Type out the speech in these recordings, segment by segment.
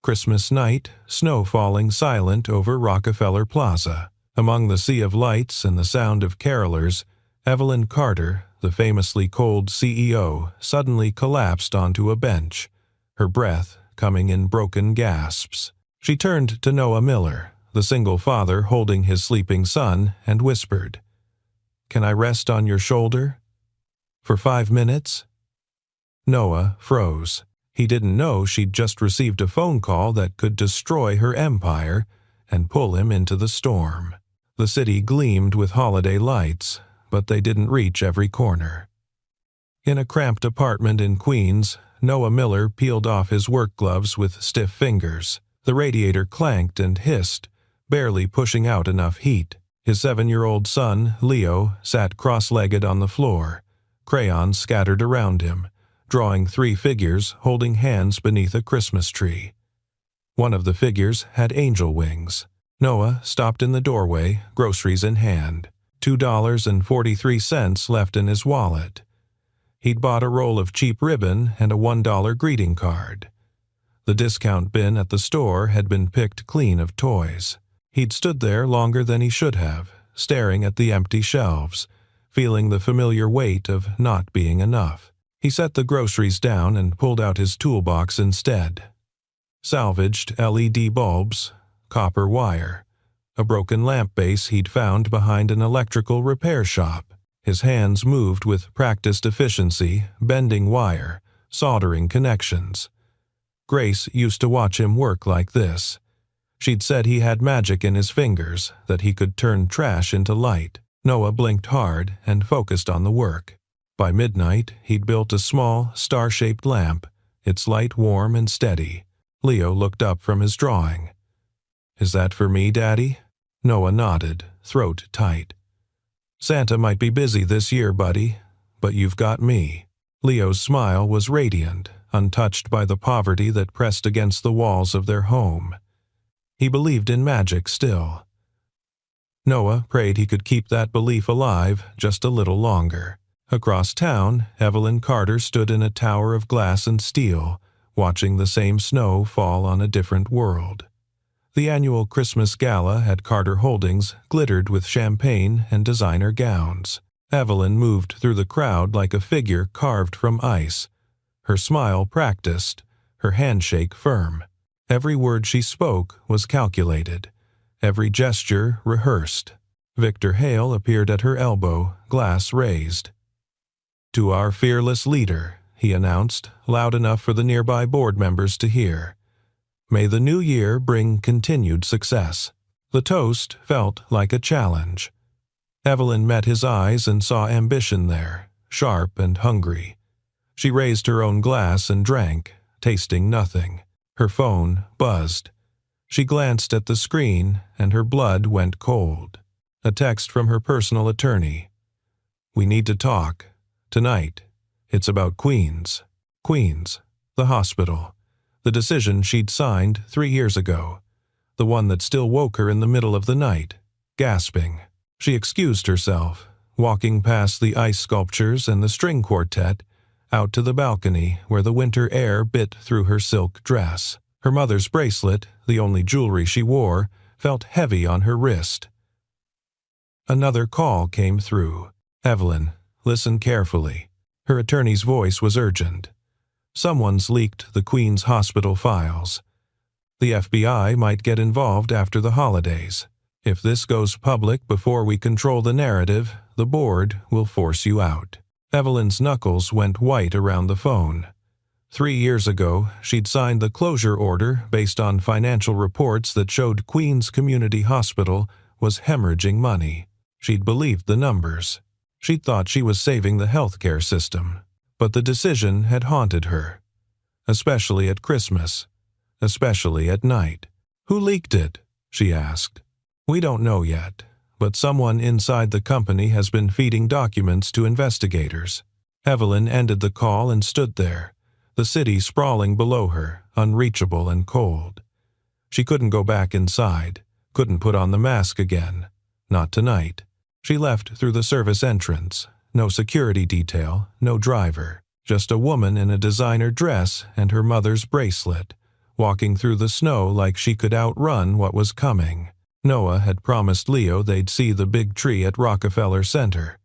Christmas night, snow falling silent over Rockefeller Plaza. Among the sea of lights and the sound of carolers, Evelyn Carter, the famously cold CEO, suddenly collapsed onto a bench, her breath coming in broken gasps. She turned to Noah Miller, the single father holding his sleeping son, and whispered, "Can I rest on your shoulder? For 5 minutes?" Noah froze. He didn't know she'd just received a phone call that could destroy her empire and pull him into the storm. The city gleamed with holiday lights, but they didn't reach every corner. In a cramped apartment in Queens, Noah Miller peeled off his work gloves with stiff fingers. The radiator clanked and hissed, barely pushing out enough heat. His 7-year-old son, Leo, sat cross-legged on the floor, crayons scattered around him, drawing 3 figures holding hands beneath a Christmas tree. One of the figures had angel wings. Noah stopped in the doorway, groceries in hand. $2.43 left in his wallet. He'd bought a roll of cheap ribbon and a $1 greeting card. The discount bin at the store had been picked clean of toys. He'd stood there longer than he should have, staring at the empty shelves, feeling the familiar weight of not being enough. He set the groceries down and pulled out his toolbox instead. Salvaged LED bulbs, copper wire, a broken lamp base he'd found behind an electrical repair shop. His hands moved with practiced efficiency, bending wire, soldering connections. Grace used to watch him work like this. She'd said he had magic in his fingers, that he could turn trash into light. Noah blinked hard and focused on the work. By midnight, he'd built a small, star-shaped lamp, its light warm and steady. Leo looked up from his drawing. "Is that for me, Daddy?" Noah nodded, throat tight. "Santa might be busy this year, buddy, but you've got me." Leo's smile was radiant, untouched by the poverty that pressed against the walls of their home. He believed in magic still. Noah prayed he could keep that belief alive just a little longer. Across town, Evelyn Carter stood in a tower of glass and steel, watching the same snow fall on a different world. The annual Christmas gala at Carter Holdings glittered with champagne and designer gowns. Evelyn moved through the crowd like a figure carved from ice, her smile practiced, her handshake firm. Every word she spoke was calculated, every gesture rehearsed. Victor Hale appeared at her elbow, glass raised. "To our fearless leader," he announced, loud enough for the nearby board members to hear. "May the new year bring continued success." The toast felt like a challenge. Evelyn met his eyes and saw ambition there, sharp and hungry. She raised her own glass and drank, tasting nothing. Her phone buzzed. She glanced at the screen, and her blood went cold. A text from her personal attorney. "We need to talk. Tonight. It's about Queens. Queens, the hospital. The decision she'd signed 3 years ago. The one that still woke her in the middle of the night, gasping." She excused herself, walking past the ice sculptures and the string quartet, out to the balcony where the winter air bit through her silk dress. Her mother's bracelet, the only jewelry she wore, felt heavy on her wrist. Another call came through. "Evelyn, listen carefully." Her attorney's voice was urgent. "Someone's leaked the Queen's hospital files. The FBI might get involved after the holidays. If this goes public before we control the narrative, the board will force you out." Evelyn's knuckles went white around the phone. 3 years ago, she'd signed the closure order based on financial reports that showed Queens Community Hospital was hemorrhaging money. She'd believed the numbers. She'd thought she was saving the healthcare system. But the decision had haunted her. Especially at Christmas. Especially at night. "Who leaked it?" she asked. "We don't know yet, but someone inside the company has been feeding documents to investigators." Evelyn ended the call and stood there, the city sprawling below her, unreachable and cold. She couldn't go back inside, couldn't put on the mask again. Not tonight. She left through the service entrance. No security detail, no driver. Just a woman in a designer dress and her mother's bracelet, walking through the snow like she could outrun what was coming. Noah had promised Leo they'd see the big tree at Rockefeller Center.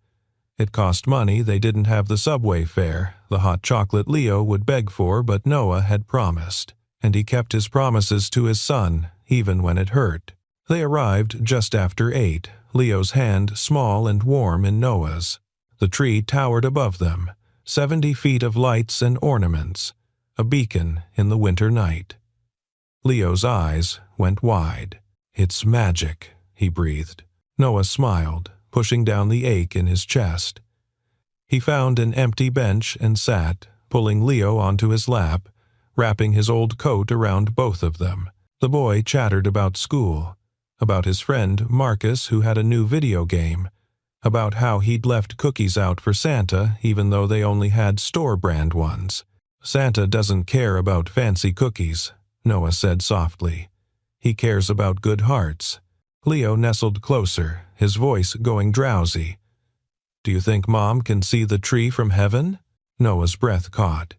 It cost money, they didn't have the subway fare, the hot chocolate Leo would beg for, but Noah had promised. And he kept his promises to his son, even when it hurt. They arrived just after 8, Leo's hand small and warm in Noah's. The tree towered above them, 70 feet of lights and ornaments, a beacon in the winter night. Leo's eyes went wide. "It's magic," he breathed. Noah smiled, pushing down the ache in his chest. He found an empty bench and sat, pulling Leo onto his lap, wrapping his old coat around both of them. The boy chattered about school, about his friend Marcus who had a new video game, about how he'd left cookies out for Santa even though they only had store-brand ones. "Santa doesn't care about fancy cookies," Noah said softly. "He cares about good hearts." Leo nestled closer, his voice going drowsy. "Do you think Mom can see the tree from heaven?" Noah's breath caught.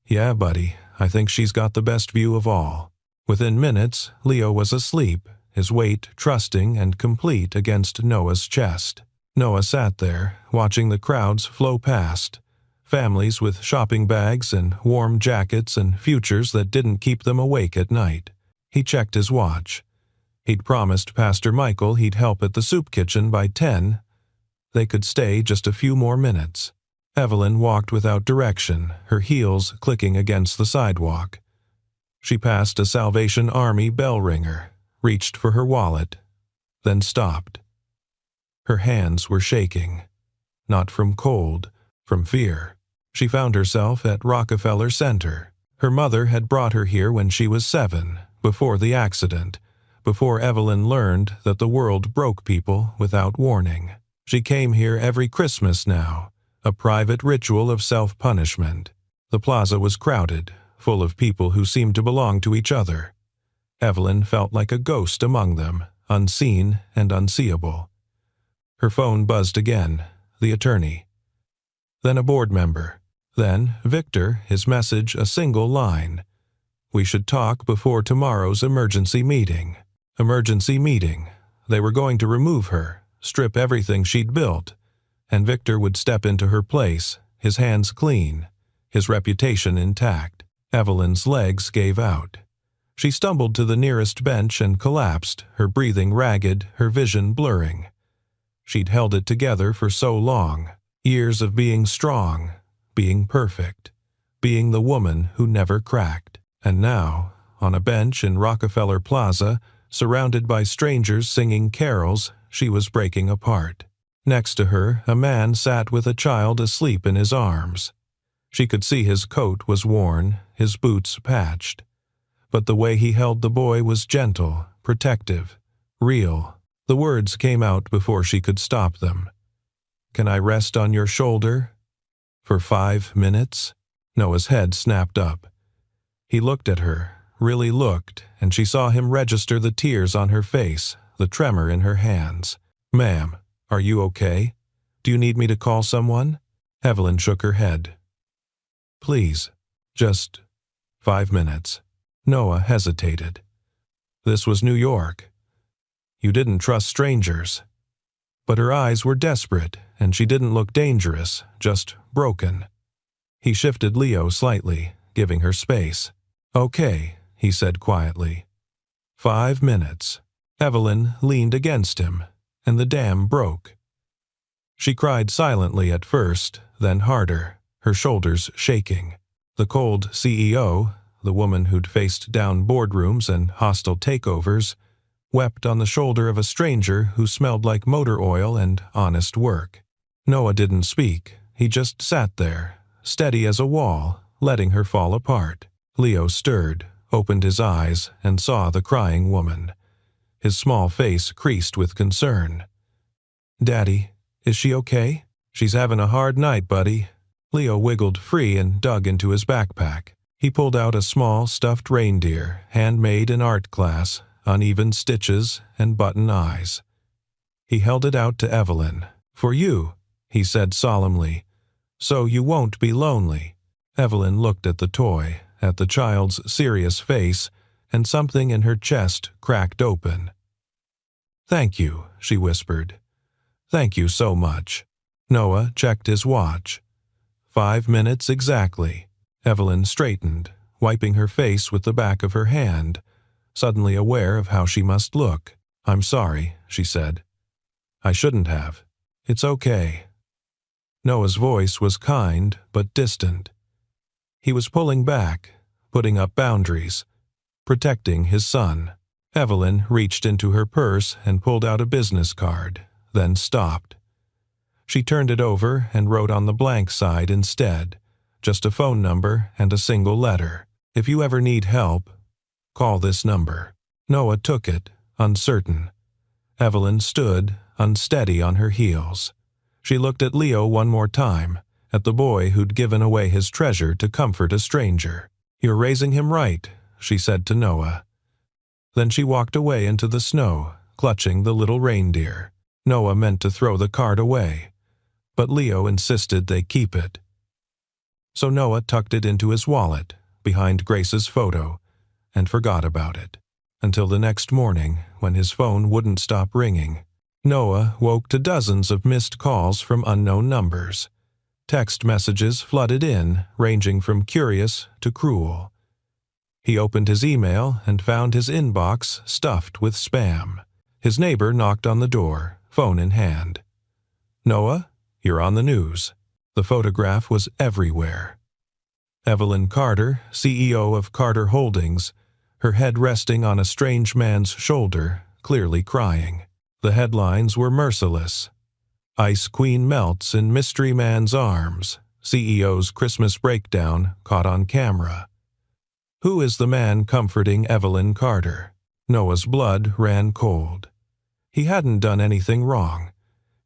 "Yeah, buddy, I think she's got the best view of all." Within minutes, Leo was asleep, his weight trusting and complete against Noah's chest. Noah sat there, watching the crowds flow past, families with shopping bags and warm jackets and futures that didn't keep them awake at night. He checked his watch. He'd promised Pastor Michael he'd help at the soup kitchen by 10. They could stay just a few more minutes. Evelyn walked without direction, her heels clicking against the sidewalk. She passed a Salvation Army bell ringer, reached for her wallet, then stopped. Her hands were shaking, not from cold, from fear. She found herself at Rockefeller Center. Her mother had brought her here when she was 7, before the accident, before Evelyn learned that the world broke people without warning. She came here every Christmas now, a private ritual of self-punishment. The plaza was crowded, full of people who seemed to belong to each other. Evelyn felt like a ghost among them, unseen and unseeable. Her phone buzzed again, the attorney. Then a board member. Then Victor, his message a single line. "We should talk before tomorrow's emergency meeting." Emergency meeting. They were going to remove her, strip everything she'd built, and Victor would step into her place, his hands clean, his reputation intact. Evelyn's legs gave out. She stumbled to the nearest bench and collapsed, her breathing ragged, her vision blurring. She'd held it together for so long, years of being strong, being perfect, being the woman who never cracked. And now, on a bench in Rockefeller Plaza, surrounded by strangers singing carols, she was breaking apart. Next to her, a man sat with a child asleep in his arms. She could see his coat was worn, his boots patched. But the way he held the boy was gentle, protective, real. The words came out before she could stop them. "Can I rest on your shoulder? For 5 minutes?" Noah's head snapped up. He looked at her, really looked, and she saw him register the tears on her face, the tremor in her hands. "Ma'am, are you okay? Do you need me to call someone?" Evelyn shook her head. "Please, just 5 minutes." Noah hesitated. This was New York. You didn't trust strangers. But her eyes were desperate, and she didn't look dangerous, just broken. He shifted Leo slightly, giving her space. "Okay," he said quietly. 5 minutes. Evelyn leaned against him, and the dam broke. She cried silently at first, then harder, her shoulders shaking. The cold CEO, the woman who'd faced down boardrooms and hostile takeovers, wept on the shoulder of a stranger who smelled like motor oil and honest work. Noah didn't speak. He just sat there, steady as a wall, letting her fall apart. Leo stirred, opened his eyes, and saw the crying woman. His small face creased with concern. "Daddy, is she okay?" "She's having a hard night, buddy." Leo wiggled free and dug into his backpack. He pulled out a small stuffed reindeer, handmade in art class, uneven stitches and button eyes. He held it out to Evelyn. "For you," he said solemnly, "so you won't be lonely." Evelyn looked at the toy, at the child's serious face, and something in her chest cracked open. "Thank you," she whispered. "Thank you so much." Noah checked his watch. 5 minutes exactly. Evelyn straightened, wiping her face with the back of her hand, suddenly aware of how she must look. "I'm sorry," she said. "I shouldn't have. It's okay." Noah's voice was kind but distant. He was pulling back, putting up boundaries, protecting his son. Evelyn reached into her purse and pulled out a business card, then stopped. She turned it over and wrote on the blank side instead, just a phone number and a single letter. "If you ever need help, call this number." Noah took it, uncertain. Evelyn stood, unsteady on her heels. She looked at Leo one more time, at the boy who'd given away his treasure to comfort a stranger. "You're raising him right," she said to Noah. Then she walked away into the snow, clutching the little reindeer. Noah meant to throw the card away, but Leo insisted they keep it. So Noah tucked it into his wallet, behind Grace's photo, and forgot about it, until the next morning when his phone wouldn't stop ringing. Noah woke to dozens of missed calls from unknown numbers. Text messages flooded in, ranging from curious to cruel. He opened his email and found his inbox stuffed with spam. His neighbor knocked on the door, phone in hand. "Noah, you're on the news." The photograph was everywhere. Evelyn Carter, CEO of Carter Holdings, her head resting on a strange man's shoulder, clearly crying. The headlines were merciless. "Ice Queen melts in mystery man's arms. CEO's Christmas breakdown caught on camera." Who is the man comforting Evelyn Carter? Noah's blood ran cold. He hadn't done anything wrong.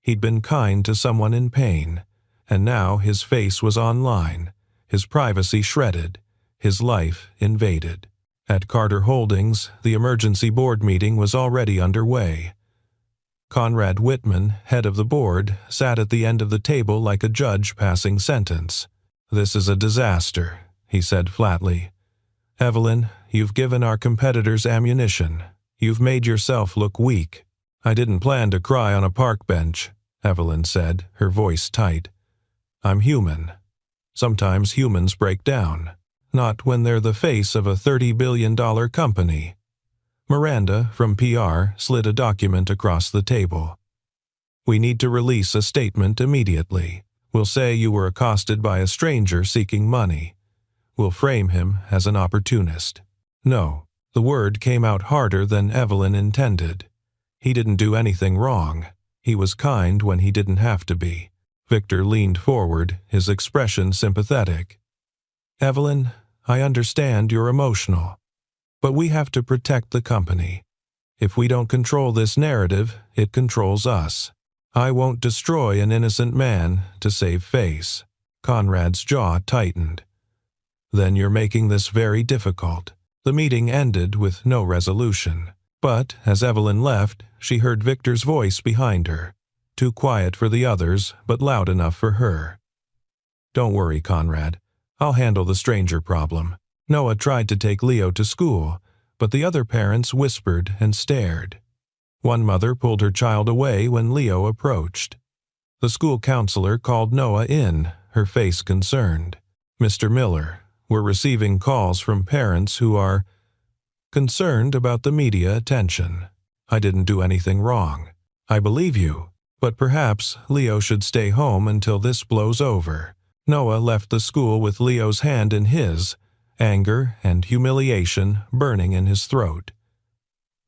He'd been kind to someone in pain, and now his face was online, his privacy shredded, his life invaded. At Carter Holdings, the emergency board meeting was already underway. Conrad Whitman, head of the board, sat at the end of the table like a judge passing sentence. "This is a disaster," he said flatly. "Evelyn, you've given our competitors ammunition. You've made yourself look weak." "I didn't plan to cry on a park bench," Evelyn said, her voice tight. "I'm human. Sometimes humans break down. Not when they're the face of a $30 billion company." Miranda, from PR, slid a document across the table. "We need to release a statement immediately. We'll say you were accosted by a stranger seeking money. We'll frame him as an opportunist." No, the word came out harder than Evelyn intended. He didn't do anything wrong. He was kind when he didn't have to be. Victor leaned forward, his expression sympathetic. "Evelyn, I understand you're emotional, but we have to protect the company. If we don't control this narrative, it controls us. I won't destroy an innocent man to save face." Conrad's jaw tightened. "Then you're making this very difficult." The meeting ended with no resolution. But, as Evelyn left, she heard Victor's voice behind her, too quiet for the others, but loud enough for her. "Don't worry, Conrad. I'll handle the stranger problem." Noah tried to take Leo to school, but the other parents whispered and stared. One mother pulled her child away when Leo approached. The school counselor called Noah in, her face concerned. "Mr. Miller, we're receiving calls from parents who are concerned about the media attention. I didn't do anything wrong. I believe you, but perhaps Leo should stay home until this blows over." Noah left the school with Leo's hand in his, anger and humiliation burning in his throat.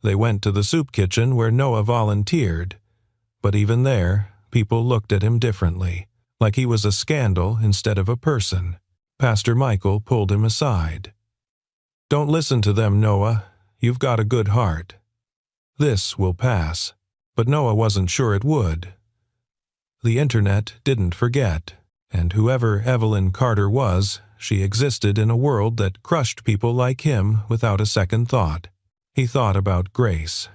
They went to the soup kitchen where Noah volunteered, but even there, people looked at him differently, like he was a scandal instead of a person. Pastor Michael pulled him aside. "Don't listen to them, Noah. You've got a good heart. This will pass." But Noah wasn't sure it would. The internet didn't forget, and whoever Evelyn Carter was, she existed in a world that crushed people like him without a second thought. He thought about Grace.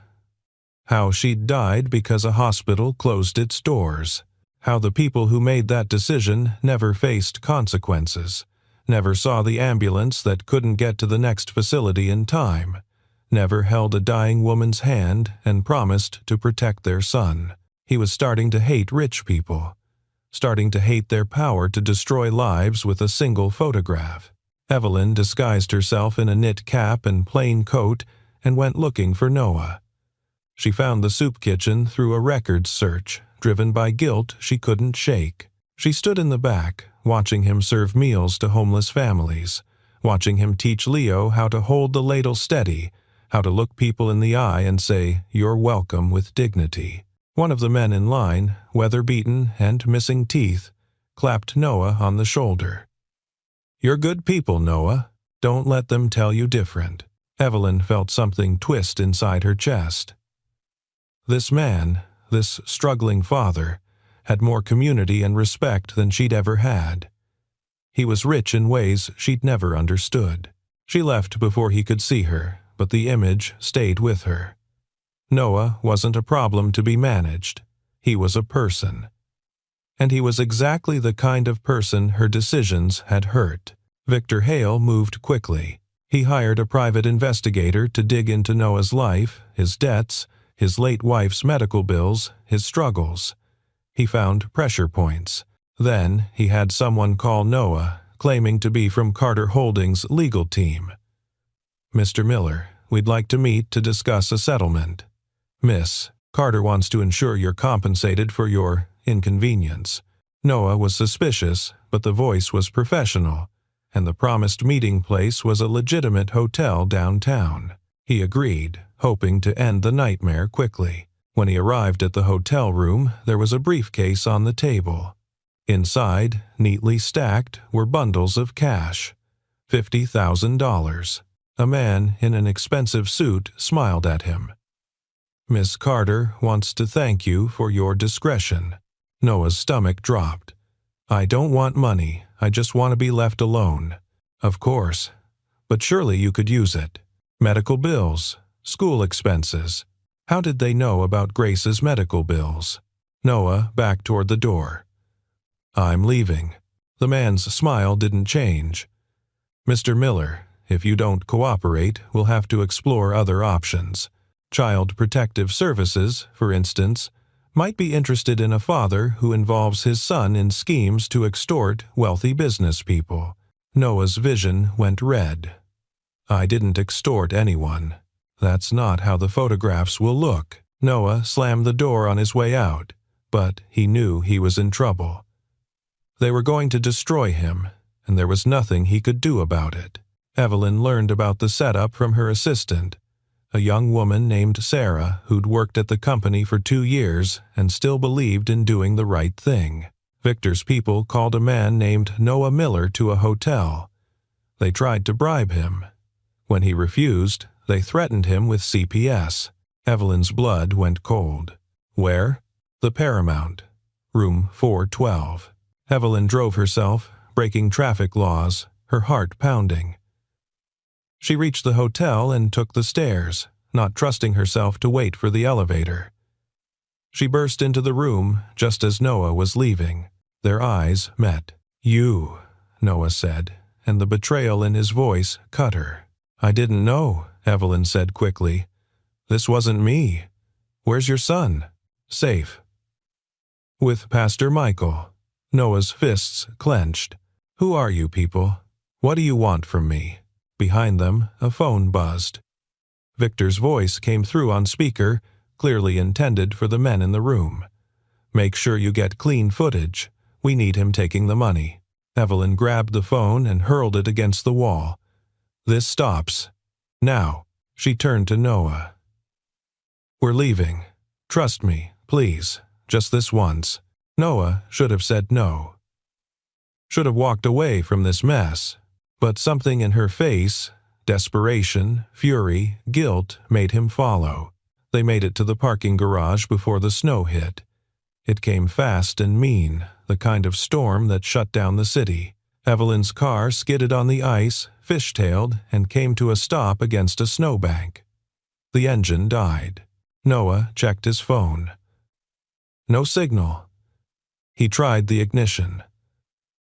How she'd died because a hospital closed its doors. How the people who made that decision never faced consequences, never saw the ambulance that couldn't get to the next facility in time, never held a dying woman's hand and promised to protect their son. He was starting to hate rich people, starting to hate their power to destroy lives with a single photograph. Evelyn disguised herself in a knit cap and plain coat and went looking for Noah. She found the soup kitchen through a records search, driven by guilt she couldn't shake. She stood in the back, watching him serve meals to homeless families, watching him teach Leo how to hold the ladle steady, how to look people in the eye and say, "You're welcome," with dignity. One of the men in line, weather-beaten and missing teeth, clapped Noah on the shoulder. "You're good people, Noah. Don't let them tell you different." Evelyn felt something twist inside her chest. This man, this struggling father, had more community and respect than she'd ever had. He was rich in ways she'd never understood. She left before he could see her, but the image stayed with her. Noah wasn't a problem to be managed. He was a person. And he was exactly the kind of person her decisions had hurt. Victor Hale moved quickly. He hired a private investigator to dig into Noah's life, his debts, his late wife's medical bills, his struggles. He found pressure points. Then he had someone call Noah, claiming to be from Carter Holdings' legal team. "Mr. Miller, we'd like to meet to discuss a settlement. Miss, Carter wants to ensure you're compensated for your inconvenience." Noah was suspicious, but the voice was professional, and the promised meeting place was a legitimate hotel downtown. He agreed, hoping to end the nightmare quickly. When he arrived at the hotel room, there was a briefcase on the table. Inside, neatly stacked, were bundles of cash. $50,000. A man in an expensive suit smiled at him. "Miss Carter wants to thank you for your discretion." Noah's stomach dropped. "I don't want money. I just want to be left alone." "Of course. But surely you could use it. Medical bills, school expenses." How did they know about Grace's medical bills? Noah backed toward the door. "I'm leaving." The man's smile didn't change. "Mr. Miller, if you don't cooperate, we'll have to explore other options. Child Protective Services, for instance, might be interested in a father who involves his son in schemes to extort wealthy business people." Noah's vision went red. "I didn't extort anyone. That's not how the photographs will look." Noah slammed the door on his way out, but he knew he was in trouble. They were going to destroy him, and there was nothing he could do about it. Evelyn learned about the setup from her assistant, a young woman named Sarah who'd worked at the company for 2 years and still believed in doing the right thing. Victor's people called a man named Noah Miller to a hotel. They tried to bribe him. When he refused, they threatened him with CPS. Evelyn's blood went cold. Where? The Paramount, room 412. Evelyn drove herself, breaking traffic laws, her heart pounding. She reached the hotel and took the stairs, not trusting herself to wait for the elevator. She burst into the room just as Noah was leaving. Their eyes met. "You," Noah said, and the betrayal in his voice cut her. "I didn't know," Evelyn said quickly. "This wasn't me. Where's your son?" "Safe." "With Pastor Michael." Noah's fists clenched. "Who are you people? What do you want from me?" Behind them, a phone buzzed. Victor's voice came through on speaker, clearly intended for the men in the room. "Make sure you get clean footage. We need him taking the money." Evelyn grabbed the phone and hurled it against the wall. "This stops. Now." She turned to Noah. "We're leaving. Trust me, please. Just this once." Noah should have said no. Should have walked away from this mess. But something in her face, desperation, fury, guilt, made him follow. They made it to the parking garage before the snow hit. It came fast and mean, the kind of storm that shut down the city. Evelyn's car skidded on the ice, fishtailed, and came to a stop against a snowbank. The engine died. Noah checked his phone. No signal. He tried the ignition.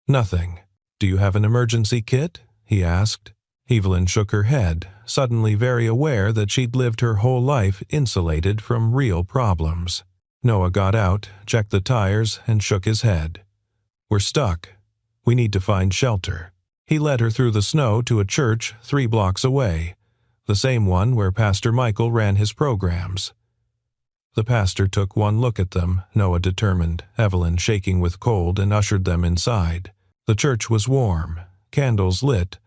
Nothing. "Do you have an emergency kit?" he asked. Evelyn shook her head, suddenly very aware that she'd lived her whole life insulated from real problems. Noah got out, checked the tires, and shook his head. "We're stuck. We need to find shelter." He led her through the snow to a church 3 blocks away, the same one where Pastor Michael ran his programs. The pastor took one look at them, Noah determined, Evelyn shaking with cold, and ushered them inside. The church was warm, candles lit,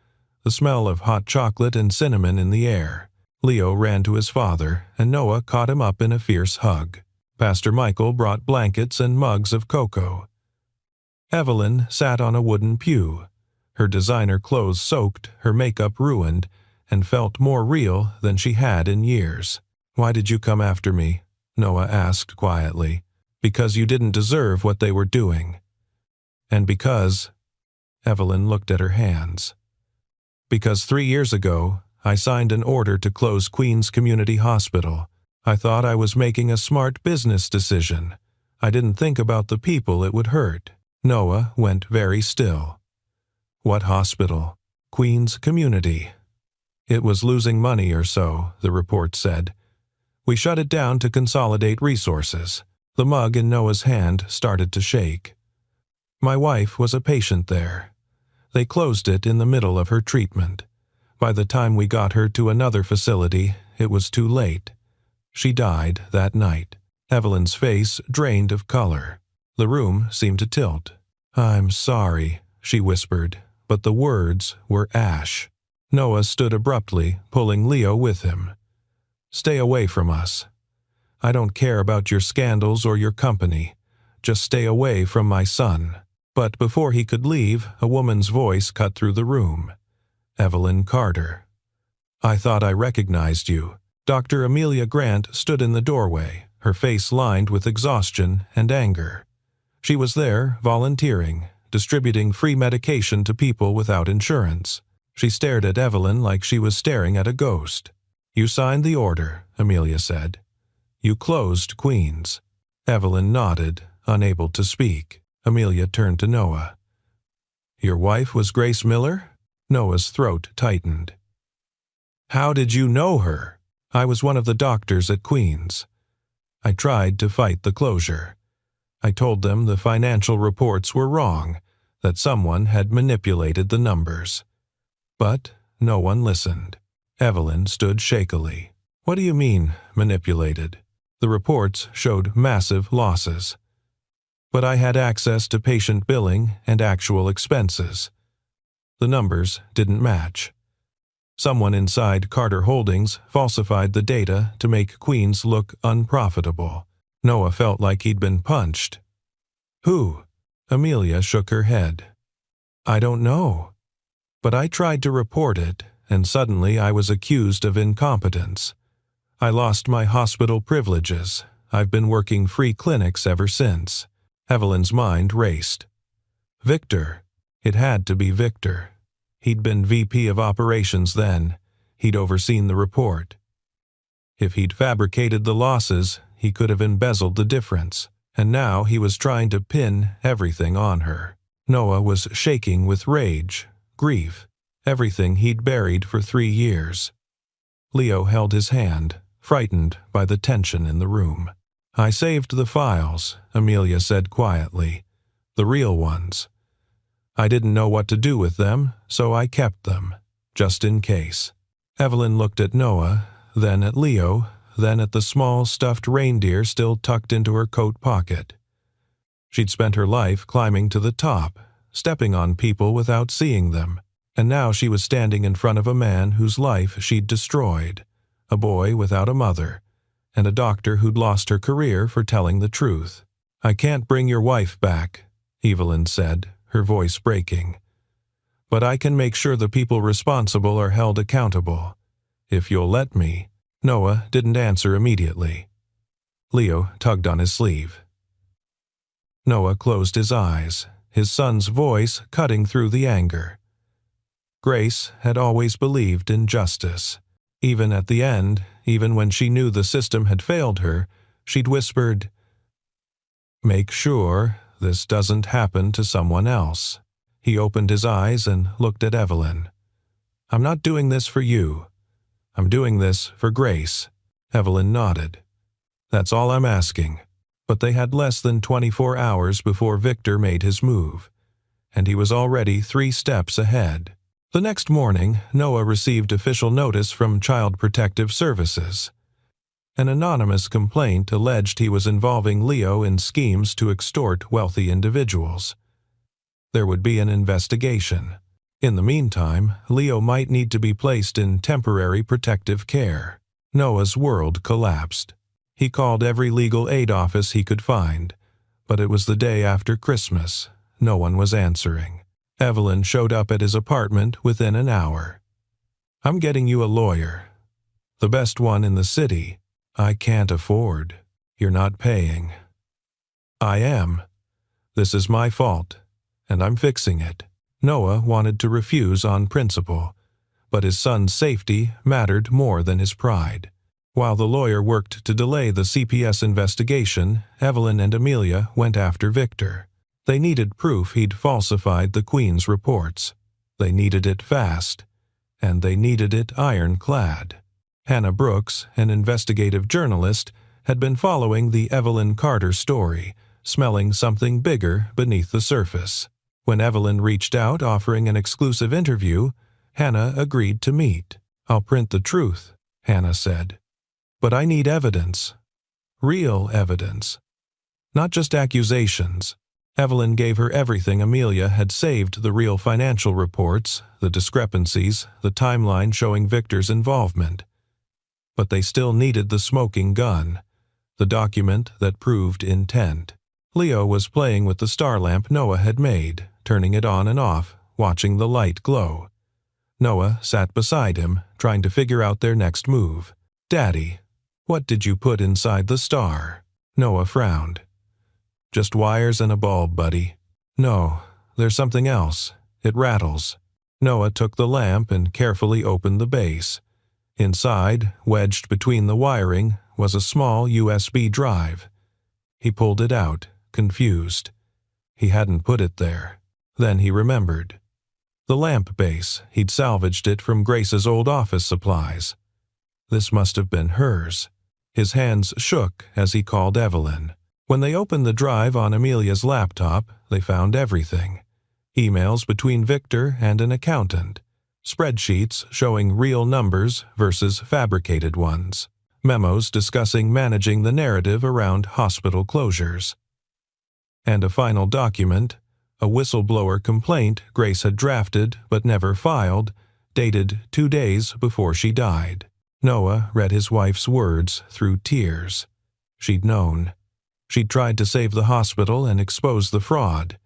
the smell of hot chocolate and cinnamon in the air. Leo ran to his father, and Noah caught him up in a fierce hug. Pastor Michael brought blankets and mugs of cocoa. Evelyn sat on a wooden pew, her designer clothes soaked, her makeup ruined, and felt more real than she had in years. "Why did you come after me?" Noah asked quietly. "Because you didn't deserve what they were doing. And because—" Evelyn looked at her hands. "Because 3 years ago, I signed an order to close Queens Community Hospital. I thought I was making a smart business decision. I didn't think about the people it would hurt." Noah went very still. "What hospital?" "Queens Community. It was losing money or so," the report said. "We shut it down to consolidate resources." The mug in Noah's hand started to shake. "My wife was a patient there. They closed it in the middle of her treatment. By the time we got her to another facility, it was too late. She died that night." Evelyn's face drained of color. The room seemed to tilt. "I'm sorry," she whispered, but the words were ash. Noah stood abruptly, pulling Leo with him. "Stay away from us. I don't care about your scandals or your company. Just stay away from my son." But before he could leave, a woman's voice cut through the room. "Evelyn Carter. I thought I recognized you." Dr. Amelia Grant stood in the doorway, her face lined with exhaustion and anger. She was there, volunteering, distributing free medication to people without insurance. She stared at Evelyn like she was staring at a ghost. "You signed the order," Amelia said. "You closed Queens." Evelyn nodded, unable to speak. Amelia turned to Noah. "Your wife was Grace Miller?" Noah's throat tightened. "How did you know her?" "I was one of the doctors at Queens. I tried to fight the closure. I told them the financial reports were wrong, that someone had manipulated the numbers. But no one listened." Evelyn stood shakily. "What do you mean, manipulated?" "The reports showed massive losses. But I had access to patient billing and actual expenses. The numbers didn't match. Someone inside Carter Holdings falsified the data to make Queens look unprofitable." Noah felt like he'd been punched. "Who?" Amelia shook her head. "I don't know. But I tried to report it, and suddenly I was accused of incompetence. I lost my hospital privileges. I've been working free clinics ever since." Evelyn's mind raced. Victor. It had to be Victor. He'd been VP of operations then. He'd overseen the report. If he'd fabricated the losses, he could have embezzled the difference. And now he was trying to pin everything on her. Noah was shaking with rage, grief, everything he'd buried for 3 years. Leo held his hand, frightened by the tension in the room. "I saved the files," Amelia said quietly. "The real ones. I didn't know what to do with them, so I kept them, just in case." Evelyn looked at Noah, then at Leo, then at the small stuffed reindeer still tucked into her coat pocket. She'd spent her life climbing to the top, stepping on people without seeing them, and now she was standing in front of a man whose life she'd destroyed, a boy without a mother, and a doctor who'd lost her career for telling the truth. "I can't bring your wife back," Evelyn said, her voice breaking. "But I can make sure the people responsible are held accountable. If you'll let me." Noah didn't answer immediately. Leo tugged on his sleeve. Noah closed his eyes, his son's voice cutting through the anger. Grace had always believed in justice. Even at the end, even when she knew the system had failed her, she'd whispered, "Make sure this doesn't happen to someone else." He opened his eyes and looked at Evelyn. "I'm not doing this for you. I'm doing this for Grace." Evelyn nodded. "That's all I'm asking." But they had less than 24 hours before Victor made his move, and he was already 3 steps ahead. The next morning, Noah received official notice from Child Protective Services. An anonymous complaint alleged he was involving Leo in schemes to extort wealthy individuals. There would be an investigation. In the meantime, Leo might need to be placed in temporary protective care. Noah's world collapsed. He called every legal aid office he could find, but it was the day after Christmas. No one was answering. Evelyn showed up at his apartment within an hour. "I'm getting you a lawyer. The best one in the city. I can't afford. You're not paying." "I am. This is my fault, and I'm fixing it." Noah wanted to refuse on principle, but his son's safety mattered more than his pride. While the lawyer worked to delay the CPS investigation, Evelyn and Amelia went after Victor. They needed proof he'd falsified the Queen's reports. They needed it fast, and they needed it ironclad. Hannah Brooks, an investigative journalist, had been following the Evelyn Carter story, smelling something bigger beneath the surface. When Evelyn reached out offering an exclusive interview, Hannah agreed to meet. "I'll print the truth," Hannah said. "But I need evidence. Real evidence. Not just accusations." Evelyn gave her everything. Amelia had saved the real financial reports, the discrepancies, the timeline showing Victor's involvement. But they still needed the smoking gun, the document that proved intent. Leo was playing with the star lamp Noah had made, turning it on and off, watching the light glow. Noah sat beside him, trying to figure out their next move. "Daddy, what did you put inside the star?" Noah frowned. "Just wires and a bulb, buddy." "No, there's something else. It rattles." Noah took the lamp and carefully opened the base. Inside, wedged between the wiring, was a small USB drive. He pulled it out, confused. He hadn't put it there. Then he remembered. The lamp base, he'd salvaged it from Grace's old office supplies. This must have been hers. His hands shook as he called Evelyn. When they opened the drive on Amelia's laptop, they found everything. Emails between Victor and an accountant. Spreadsheets showing real numbers versus fabricated ones. Memos discussing managing the narrative around hospital closures. And a final document, a whistleblower complaint Grace had drafted but never filed, dated 2 days before she died. Noah read his wife's words through tears. She'd known. She'd tried to save the hospital and expose the fraud,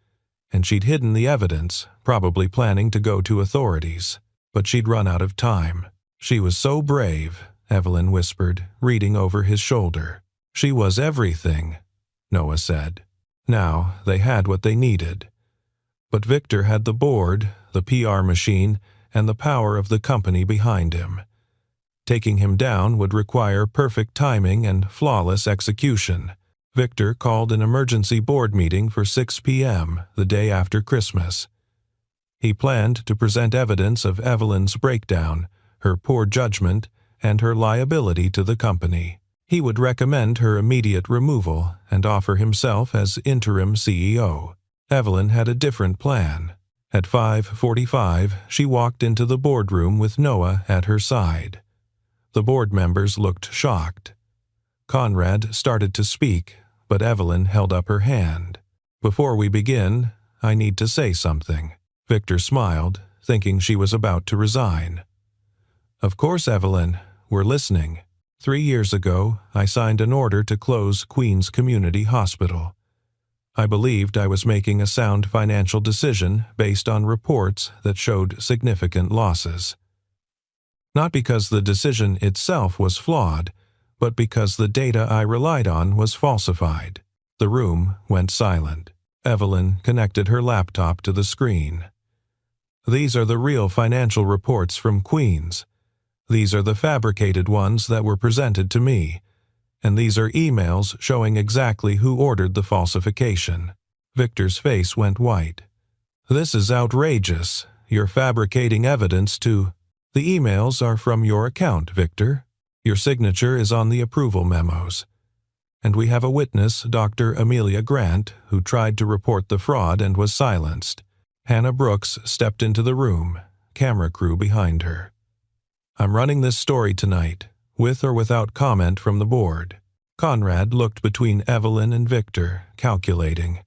and she'd hidden the evidence, probably planning to go to authorities. But she'd run out of time. "She was so brave," Evelyn whispered, reading over his shoulder. "She was everything," Noah said. Now they had what they needed. But Victor had the board, the PR machine, and the power of the company behind him. Taking him down would require perfect timing and flawless execution. Victor called an emergency board meeting for 6 p.m. the day after Christmas. He planned to present evidence of Evelyn's breakdown, her poor judgment, and her liability to the company. He would recommend her immediate removal and offer himself as interim CEO. Evelyn had a different plan. At 5:45, she walked into the boardroom with Noah at her side. The board members looked shocked. Conrad started to speak, but Evelyn held up her hand. "Before we begin, I need to say something." Victor smiled, thinking she was about to resign. "Of course, Evelyn, we're listening. 3 years ago, I signed an order to close Queen's Community Hospital. I believed I was making a sound financial decision based on reports that showed significant losses. Not because the decision itself was flawed, but because the data I relied on was falsified." The room went silent. Evelyn connected her laptop to the screen. "These are the real financial reports from Queen's. These are the fabricated ones that were presented to me. And these are emails showing exactly who ordered the falsification." Victor's face went white. "This is outrageous. You're fabricating evidence to—" "The emails are from your account, Victor. Your signature is on the approval memos. And we have a witness, Dr. Amelia Grant, who tried to report the fraud and was silenced." Hannah Brooks stepped into the room, camera crew behind her. "I'm running this story tonight, with or without comment from the board." Conrad looked between Evelyn and Victor, calculating.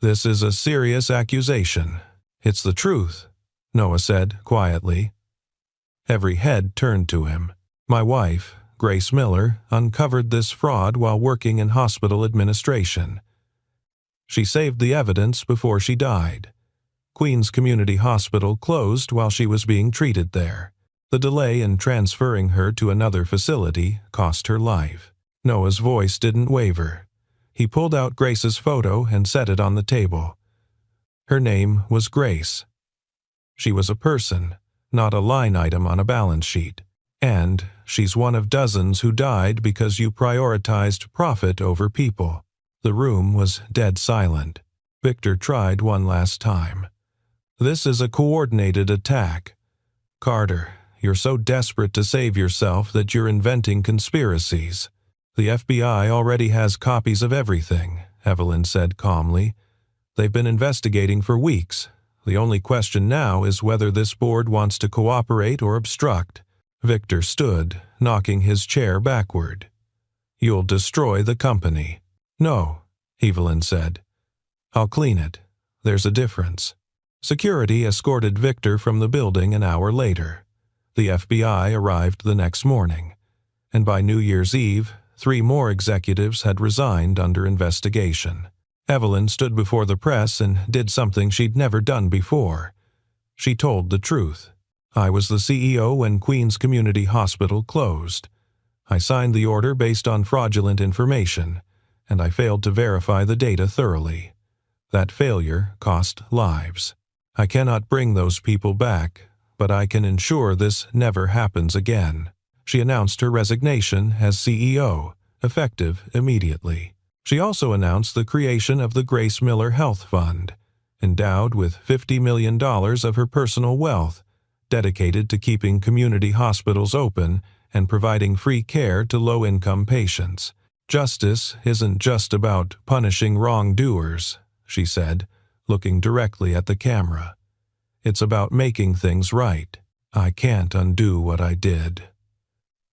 "This is a serious accusation." "It's the truth," Noah said quietly. Every head turned to him. "My wife, Grace Miller, uncovered this fraud while working in hospital administration. She saved the evidence before she died. Queens Community Hospital closed while she was being treated there. The delay in transferring her to another facility cost her life." Noah's voice didn't waver. He pulled out Grace's photo and set it on the table. Her name was Grace. She was a person, not a line item on a balance sheet. And she's one of dozens who died because you prioritized profit over people. The room was dead silent. Victor tried one last time. "This is a coordinated attack. Carter, you're so desperate to save yourself that you're inventing conspiracies." "The FBI already has copies of everything," Evelyn said calmly. "They've been investigating for weeks. The only question now is whether this board wants to cooperate or obstruct." Victor stood, knocking his chair backward. "You'll destroy the company." "No," Evelyn said. "I'll clean it. There's a difference." Security escorted Victor from the building an hour later. The FBI arrived the next morning, and by New Year's Eve, 3 more executives had resigned under investigation. Evelyn stood before the press and did something she'd never done before. She told the truth. "I was the CEO when Queens Community Hospital closed. I signed the order based on fraudulent information, and I failed to verify the data thoroughly. That failure cost lives. I cannot bring those people back, but I can ensure this never happens again." She announced her resignation as CEO, effective immediately. She also announced the creation of the Grace Miller Health Fund, endowed with $50 million of her personal wealth, dedicated to keeping community hospitals open and providing free care to low-income patients. "Justice isn't just about punishing wrongdoers," she said, looking directly at the camera. "It's about making things right. I can't undo what I did.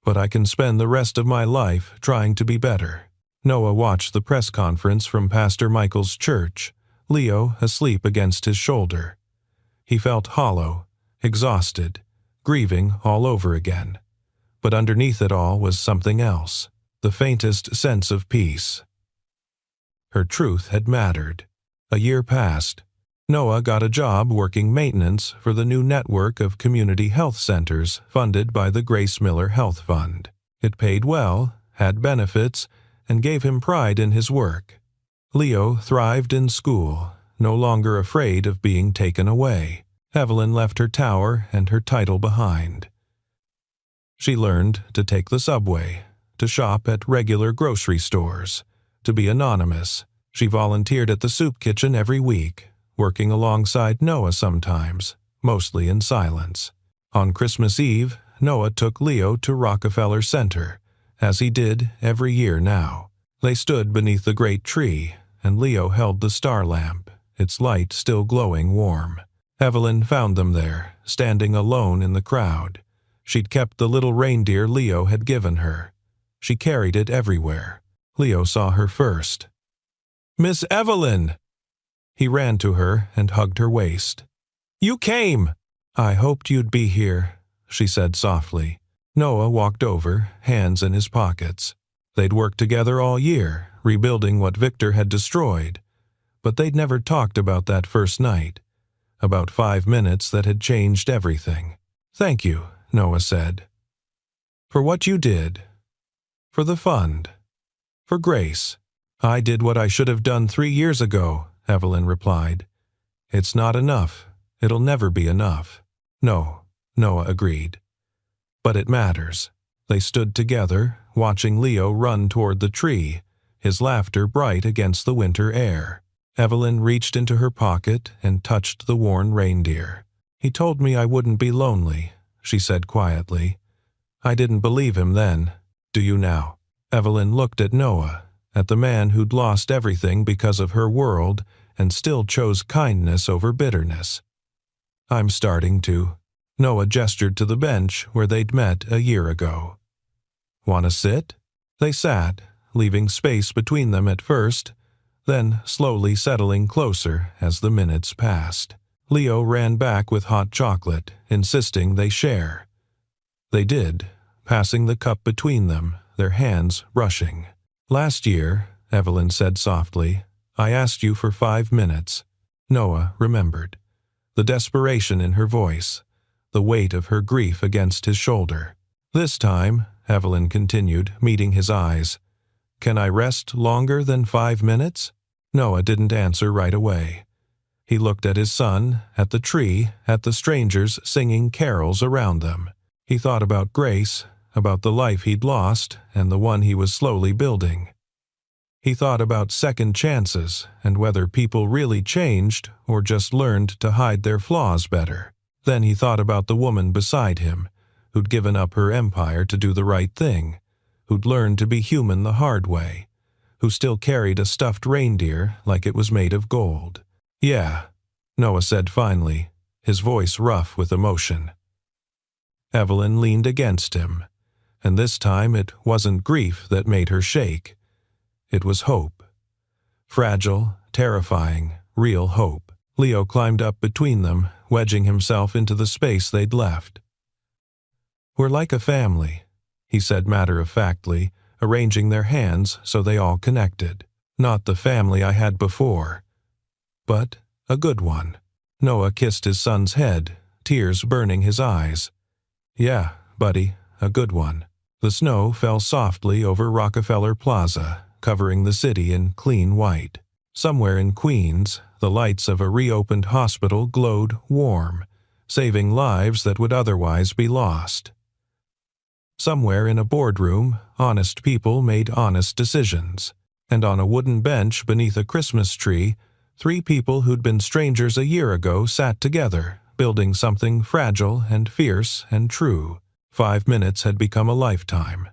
But I can spend the rest of my life trying to be better." Noah watched the press conference from Pastor Michael's church, Leo asleep against his shoulder. He felt hollow, exhausted, grieving all over again. But underneath it all was something else, the faintest sense of peace. Her truth had mattered. A year passed. Noah got a job working maintenance for the new network of community health centers funded by the Grace Miller Health Fund. It paid well, had benefits, and gave him pride in his work. Leo thrived in school, no longer afraid of being taken away. Evelyn left her tower and her title behind. She learned to take the subway, to shop at regular grocery stores, to be anonymous. She volunteered at the soup kitchen every week, working alongside Noah sometimes, mostly in silence. On Christmas Eve, Noah took Leo to Rockefeller Center, as he did every year now. They stood beneath the great tree, and Leo held the star lamp, its light still glowing warm. Evelyn found them there, standing alone in the crowd. She'd kept the little reindeer Leo had given her. She carried it everywhere. Leo saw her first. "Miss Evelyn!" He ran to her and hugged her waist. "You came!" "I hoped you'd be here," she said softly. Noah walked over, hands in his pockets. They'd worked together all year, rebuilding what Victor had destroyed. But they'd never talked about that first night. About 5 minutes that had changed everything. "Thank you," Noah said. "For what you did. For the fund. For Grace." "I did what I should have done 3 years ago," Evelyn replied. "It's not enough. It'll never be enough." "No," Noah agreed. "But it matters." They stood together, watching Leo run toward the tree, his laughter bright against the winter air. Evelyn reached into her pocket and touched the worn reindeer. "He told me I wouldn't be lonely," she said quietly. "I didn't believe him then. Do you now?" Evelyn looked at Noah, at the man who'd lost everything because of her world and still chose kindness over bitterness. "I'm starting to." Noah gestured to the bench where they'd met a year ago. "Want to sit?" They sat, leaving space between them at first, then slowly settling closer as the minutes passed. Leo ran back with hot chocolate, insisting they share. They did, passing the cup between them, their hands rushing. "Last year," Evelyn said softly, "I asked you for 5 minutes." Noah remembered. The desperation in her voice, the weight of her grief against his shoulder. "This time," Evelyn continued, meeting his eyes, "can I rest longer than 5 minutes?" Noah didn't answer right away. He looked at his son, at the tree, at the strangers singing carols around them. He thought about Grace, about the life he'd lost and the one he was slowly building. He thought about second chances and whether people really changed or just learned to hide their flaws better. Then he thought about the woman beside him, who'd given up her empire to do the right thing, who'd learned to be human the hard way, who still carried a stuffed reindeer like it was made of gold. "Yeah," Noah said finally, his voice rough with emotion. Evelyn leaned against him, and this time it wasn't grief that made her shake. It was hope. Fragile, terrifying, real hope. Leo climbed up between them, wedging himself into the space they'd left. "We're like a family," he said matter-of-factly, arranging their hands so they all connected. "Not the family I had before, but a good one." Noah kissed his son's head, tears burning his eyes. "Yeah, buddy, a good one." The snow fell softly over Rockefeller Plaza, covering the city in clean white. Somewhere in Queens, the lights of a reopened hospital glowed warm, saving lives that would otherwise be lost. Somewhere in a boardroom, honest people made honest decisions, and on a wooden bench beneath a Christmas tree, 3 people who'd been strangers a year ago sat together, building something fragile and fierce and true. 5 minutes had become a lifetime,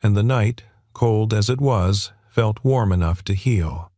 and the night, cold as it was, felt warm enough to heal.